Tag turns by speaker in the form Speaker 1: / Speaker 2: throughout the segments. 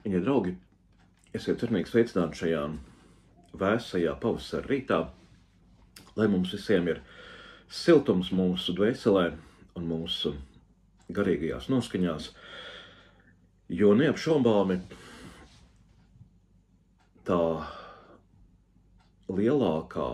Speaker 1: Mīļie draugi, esiet sirsnīgi sveicināti šajā vēsajā pavasara rītā, lai mums visiem ir siltums mūsu dvēselē un mūsu garīgajās noskaņās, jo neapšaubāmi tā lielākā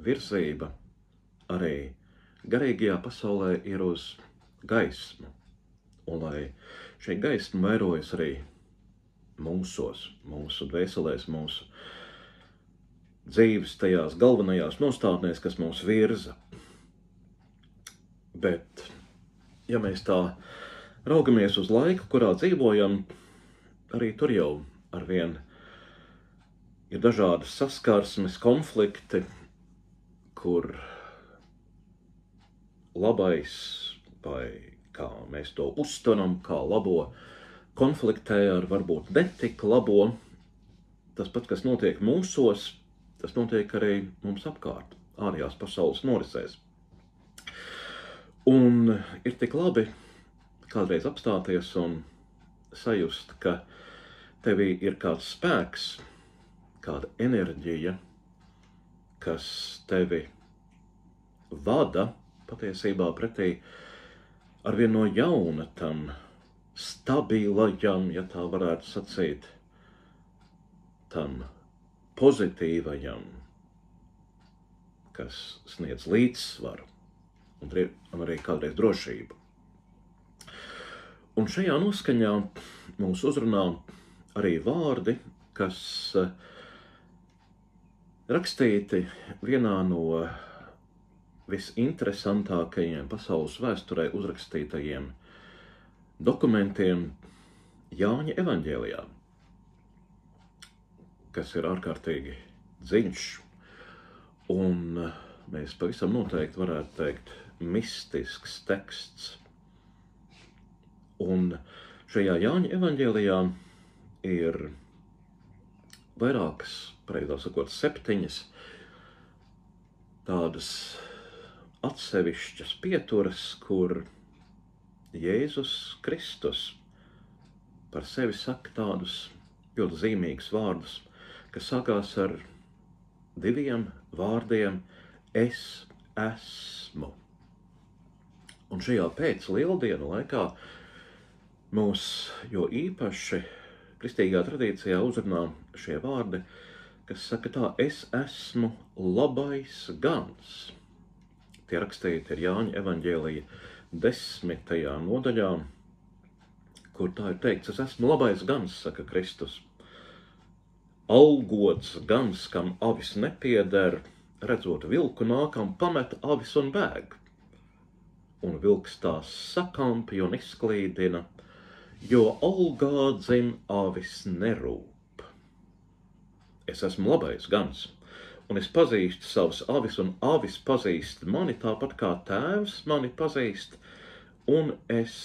Speaker 1: virzība arī garīgajā pasaulē ir uz gaismu, un lai šī gaisma vairojas arī mūsos, mūsu dvēselēs, mūsu dzīves tajās galvenajās nostādnēs, kas mūs virza. Bet, ja mēs tā raugamies uz laiku, kurā dzīvojam, arī tur jau arvien ir dažādas saskarsmes, konflikti, kur labais, vai kā mēs to uztveram, kā labo, konfliktē ar varbūt netik labo. Tas pats, kas notiek mūsos, tas notiek arī mums apkārt, ārējās pasaules norisēs. Un ir tik labi kādreiz apstāties un sajust, ka tevī ir kāds spēks, kāda enerģija, kas tevi vada patiesībā pretī arvien no jauna tam stabilajam, ja tā varētu sacīt, tam pozitīvajam, kas sniedz līdzsvaru un arī kādreiz drošību. Un šajā noskaņā mūs uzrunā arī vārdi, kas rakstīti vienā no visinteresantākajiem pasaules vēsturē uzrakstītajiem dokumentiem Jāņa evaņģēlijā, kas ir ārkārtīgi dziļš un mēs pavisam noteikti varētu teikt mistisks teksts. Un šajā Jāņa evaņģēlijā ir vairākas, pareizāk sakot, 7 tādas atsevišķas pieturas, kur Jēzus Kristus par sevi saka tādus ļoti zīmīgus vārdus, kas sākās ar 2 vārdiem es esmu. Un šajā pēc lieldienu laikā mūs jo īpaši kristīgā tradīcijā uzrunā šie vārdi, kas saka tā, es esmu labais gans. Tie rakstīti ir Jāņa evaņģēlija 10. nodaļā, kur tā ir teikts, es esmu labais gans, saka Kristus. Algots gans, kam avis nepieder, redzot vilku nākam, pamet avis un bēg. Un vilks tās sakampja un izklīdina, jo algā dzim avis nerūp. Es esmu labais gans, un es pazīstu savus avis, un avis pazīst mani tāpat kā tēvs mani pazīst, un es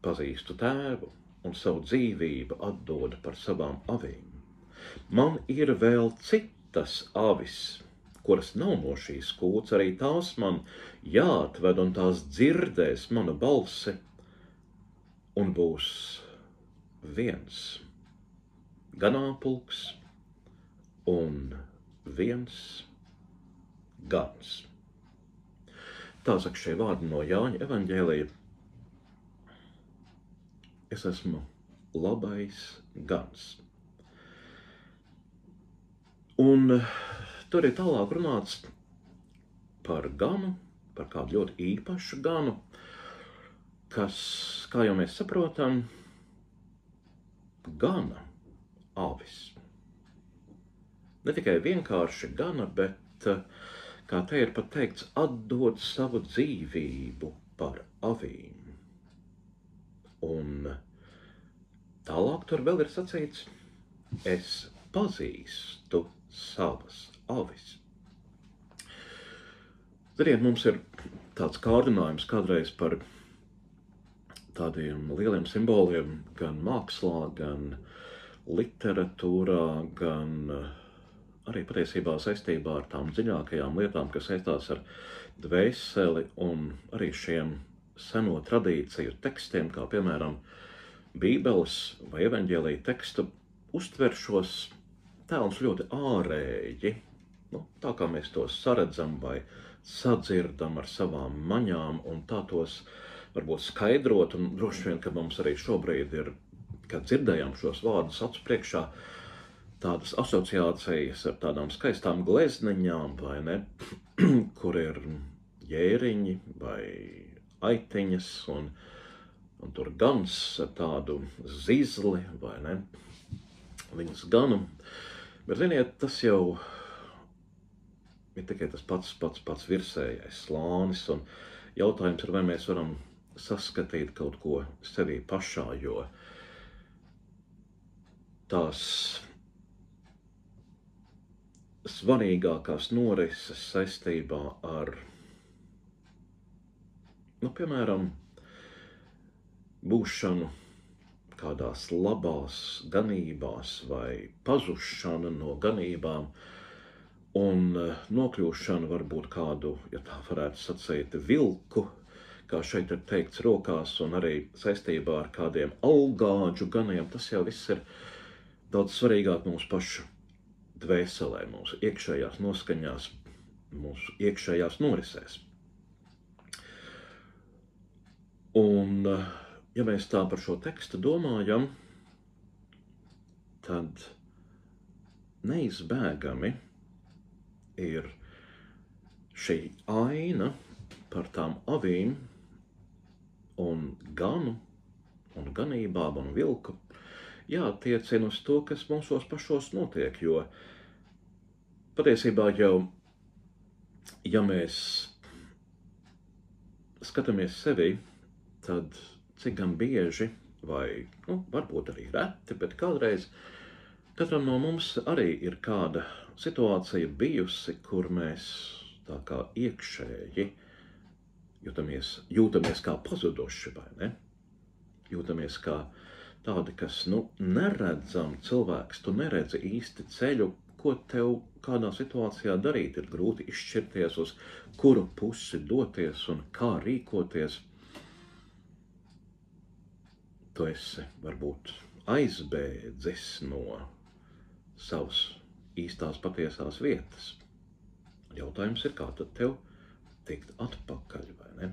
Speaker 1: pazīstu tēvu, un savu dzīvību atdodu par savām avīm. Man ir vēl citas avis, kuras nav no šīs kūts, arī tās man jāatved, un tās dzirdēs manu balsi, un būs viens ganāmpulks un viens gans. Tā saka šie vārdi no Jāņa evaņģēlija. Es esmu labais gans. Un tur ir tālāk runāts par ganu, par kādu ļoti īpašu ganu, kas, kā jau mēs saprotam, gana avis. Ne tikai vienkārši gana, bet, kā te ir pat teikts, atdod savu dzīvību par avīm. Un tālāk tur vēl ir sacīts, es pazīstu savas avis. Ziniet, mums ir tāds kārdinājums kādreiz par tādiem lieliem simboliem gan mākslā, gan literatūrā, gan arī patiesībā saistībā ar tām dziļākajām lietām, kas saistās ar dvēseli un arī šiem seno tradīciju tekstiem, kā piemēram Bībeles vai evaņģēlija teksta uztver šos tēlus ļoti ārēji, tā kā mēs tos saredzam vai sadzirdam ar savām maņām un tā tos varbūt skaidrot, un droši vien, ka mums arī šobrīd ir, kad dzirdējām šos vārdus acu priekšā, tādas asociācijas ar tādām skaistām glezniņām, vai ne, kur ir jēriņi vai aitiņas, un tur gans ar tādu zizli, vai ne, viņas ganu. Bet, ziniet, tas jau ir tikai tas pats virsējais slānis, un jautājums ir, vai mēs varam saskatīt kaut ko sevī pašā, jo tās svarīgākās norises saistībā ar, piemēram, būšanu kādās labās ganībās vai pazušana no ganībām un nokļūšana varbūt kādu, ja tā varētu sacīt, vilku, kā šeit ir teikts, rokās, un arī saistībā ar kādiem augāģu ganiem, tas jau viss ir daudz svarīgāk mūsu pašu dvēselē, mūsu iekšējās noskaņās, mūsu iekšējās norisēs. Un, ja mēs tā par šo tekstu domājam, tad neizbēgami ir šī aina par tām avīm un ganu un ganībām un vilku jātiecina uz to, kas mūsos pašos notiek, jo patiesībā jau, ja mēs skatāmies sevi, tad cik gan bieži, vai varbūt arī reti, bet kādreiz katram no mums arī ir kāda situācija bijusi, kur mēs tā kā iekšēji jūtamies kā pazuduši, vai ne? Jūtamies kā tādi, kas, neredzam cilvēks, tu neredzi īsti ceļu, ko tev kādā situācijā darīt, ir grūti izšķirties, uz kuru pusi doties un kā rīkoties. Tu esi varbūt aizbēdzis no savas īstās patiesās vietas. Jautājums ir, kā tad tev tikt atpakaļ, vai ne?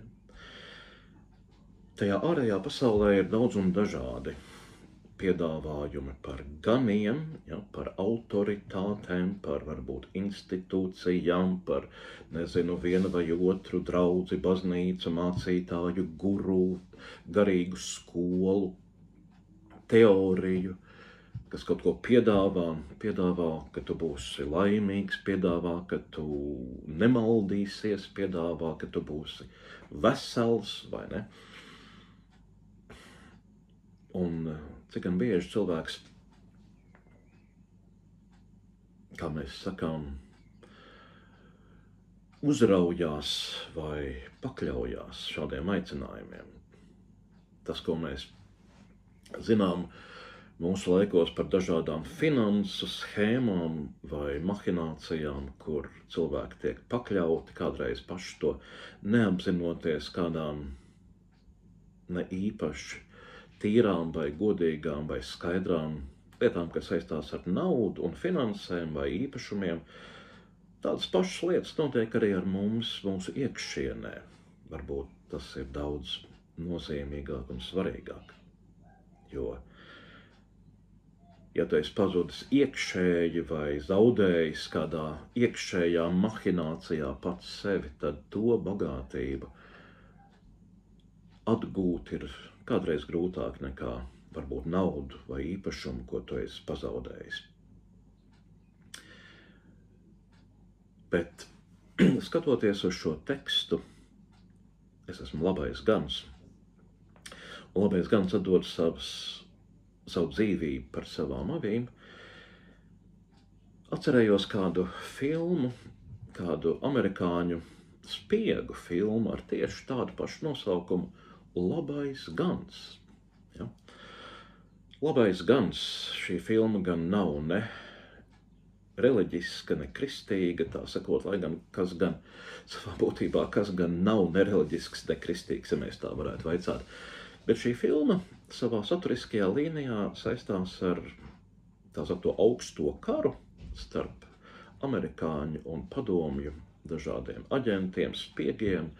Speaker 1: Tajā ārējā pasaulē ir daudz un dažādi piedāvājumi par ganiem, par autoritātēm, par varbūt institūcijām, par, viena vai otru draudzi, baznīcu, mācītāju, guru, garīgu skolu, teoriju, kas kaut ko piedāvā, ka tu būsi laimīgs, piedāvā, ka tu nemaldīsies, piedāvā, ka tu būsi vesels, vai ne? Un cik gan bieži cilvēks, kā mēs sakām, uzraujās vai pakļaujās šādiem aicinājumiem. Tas, ko mēs zinām mūsu laikos par dažādām finansu schēmām vai mahinācijām, kur cilvēki tiek pakļauti, kādreiz paši to neapzinoties kādām ne īpaši tīrām vai godīgām vai skaidrām lietām, kas saistās ar naudu un finansēm vai īpašumiem. Tādas pašas lietas notiek arī ar mums, mūsu iekšienē. Varbūt tas ir daudz nozīmīgāk un svarīgāk. Jo, ja tu esi pazudis iekšēji vai zaudējis kādā iekšējā mahinācijā pats sevi, tad to bagātību atgūt ir kādreiz grūtāk nekā varbūt naudu vai īpašumu, ko tu esi pazaudējis. Bet, skatoties uz šo tekstu, es esmu labais gans. Un labais gans atdod savu dzīvību par savām avīm. Atcerējos kādu filmu, kādu amerikāņu spiegu filmu ar tieši tādu pašu nosaukumu Labais gans. Ja? Labais gans, šī filma gan nav ne reliģiska, ne kristīga, tā sakot, lai gan kas gan savā būtībā, kas gan nav ne reliģisks, ne kristīgs, ja mēs tā varētu vaicāt. Bet šī filma savā saturiskajā līnijā saistās ar tā saukto augsto karu starp amerikāņu un padomju dažādiem aģentiem, spiegiem,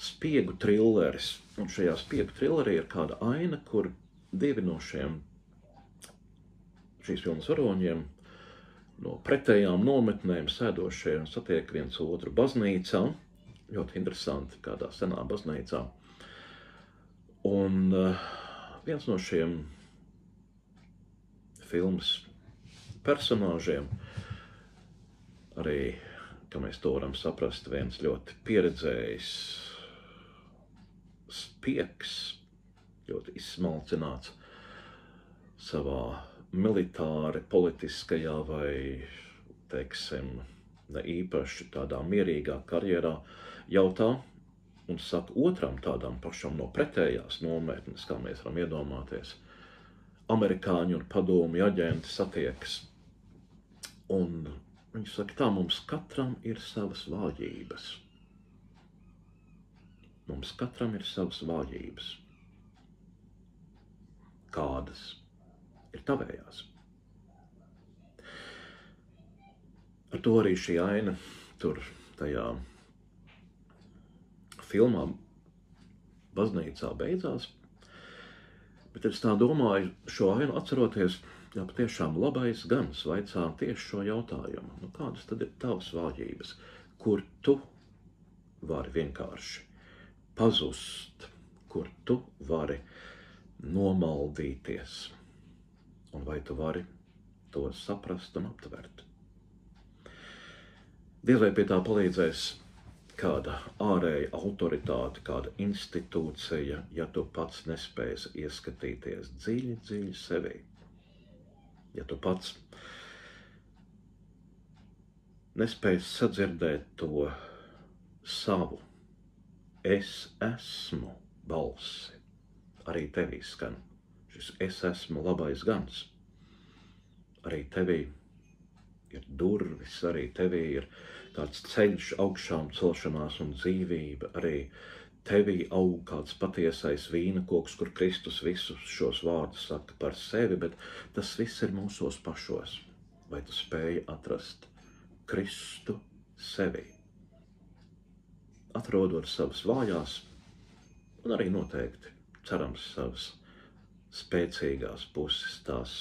Speaker 1: spiegu trilleris. Un šajā spiegu trillerī ir kāda aina, kur divi no šīs filmas varoņiem no pretējām nometnēm sēdošie un satiek viens otru baznīcā. Ļoti interesanti, kādā senā baznīcā. Un viens no šiem filmas personāžiem, arī, ka mēs to varam saprast, viens ļoti pieredzējis spiegs, ļoti izsmalcināts savā militāri, politiskajā vai, teiksim, ne īpaši tādā mierīgā karjerā, jautā un saka otram tādam pašam no pretējās nometnes, kā mēs varam iedomāties. Amerikāņu un padomju aģenti satiekas. Un viņi saka, tā mums katram ir savas vājības. Mums katram ir savas vājības. Kādas ir tavējās? Ar to arī šī aina tur tajā filmā baznīcā beidzās. Bet es tā domāju, šo ainu atceroties, jā, patiešām labais gans vaicā tieši šo jautājumu. Nu, kādas tad ir tavas vājības, kur tu vari vienkārši pazust, kur tu vari nomaldīties, un vai tu vari to saprast un aptvert. Diez vai pie tā palīdzēs kāda ārēja autoritāte, kāda institūcija, ja tu pats nespēsi ieskatīties dziļi, dziļi sevī. Ja tu pats nespēsi sadzirdēt to savu es esmu balsi, arī tevī skan šis es esmu labais gans. Arī tevī ir durvis, arī tevī ir kāds ceļš augšām celšanās un dzīvība, arī tevī aug kāds patiesais vīnakoks, kur Kristus visus šos vārdus saka par sevi, bet tas viss ir mūsos pašos. Vai tu spēji atrast Kristu sevī? Atrodot savas vājās un arī noteikti, cerams, savas spēcīgās puses, tās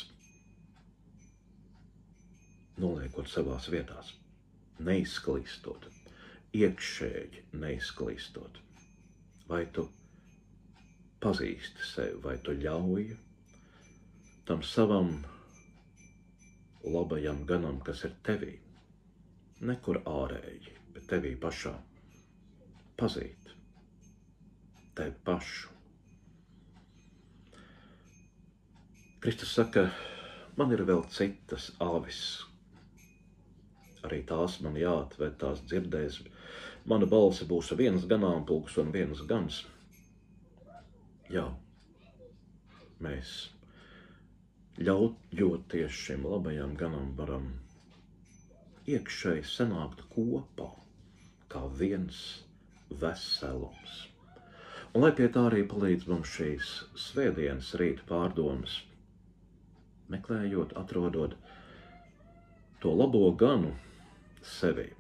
Speaker 1: noliekot savās vietās, neizklīstot, iekšēji neizklīstot. Vai tu pazīsti sevi, vai tu ļauj tam savam labajam ganam, kas ir tevī, nekur ārēji, bet tevī pašā, pazīt tevi pašu. Kristus saka, man ir vēl citas avis, arī tās man jāatved, tās dzirdēs. Mana balse būs viens ganāmpulks un viens gans. Jā, mēs ļaujoties šim labajam ganam varam iekšēji sanākt kopā, kā viens veselums. Un lai pie tā arī palīdz mums šīs svētdienas rīta pārdomas, meklējot, atrodot to labo ganu sevi.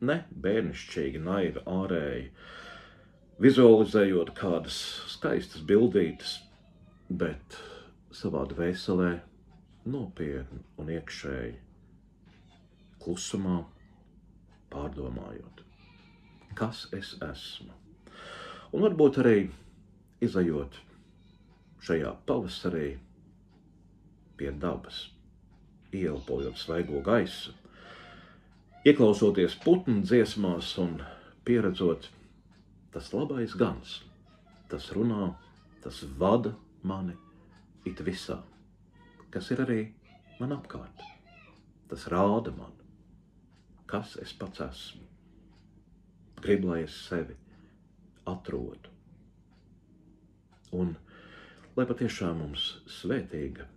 Speaker 1: Ne bērnišķīgi, naivi, ārēji, vizualizējot kādas skaistas bildītes, bet savā dvēselē nopietni un iekšēji klusumā pārdomājot, kas es esmu. Un varbūt arī izejot šajā pavasarī pie dabas, ieelpojot svaigo gaisu, ieklausoties putnu dziesmās un pieredzot tas labais gans, tas runā, tas vada mani it visā, kas ir arī man apkārt. Tas rāda man, kas es pats esmu. Grib, lai es sevi atrodu. Un lai patiešām mums svētīga,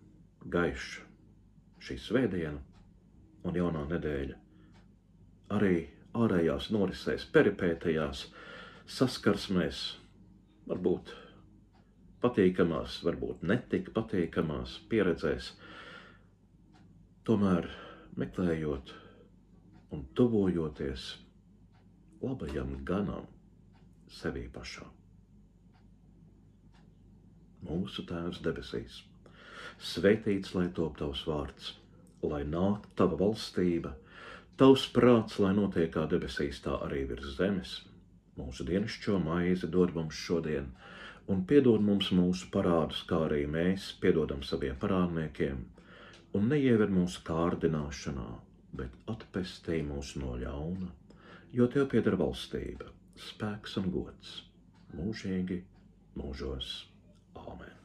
Speaker 1: gaiša šī svētdiena un jaunā nedēļa arī ārējās norisēs, peripētajās, saskarsmēs, varbūt patīkamās, varbūt netik patīkamās pieredzēs, tomēr meklējot un tuvojoties labajam ganam sevī pašā. Mūsu Tēvs debesīs, svētīts lai top tavs vārds, lai nāk tava valstība, tavs prāts, lai notiek kā debesīs, tā arī virs zemes. Mūsu dienascho maizi dod mums šodien, un piedod mums mūsu parādus, kā arī mēs piedodam saviem parādniekiem, un neieved mūsu kārdināšanā, bet atpestī mūs no ļauna, jo tev pieder valstība, spēks un gods, mūžīgi mūžos. Āmen.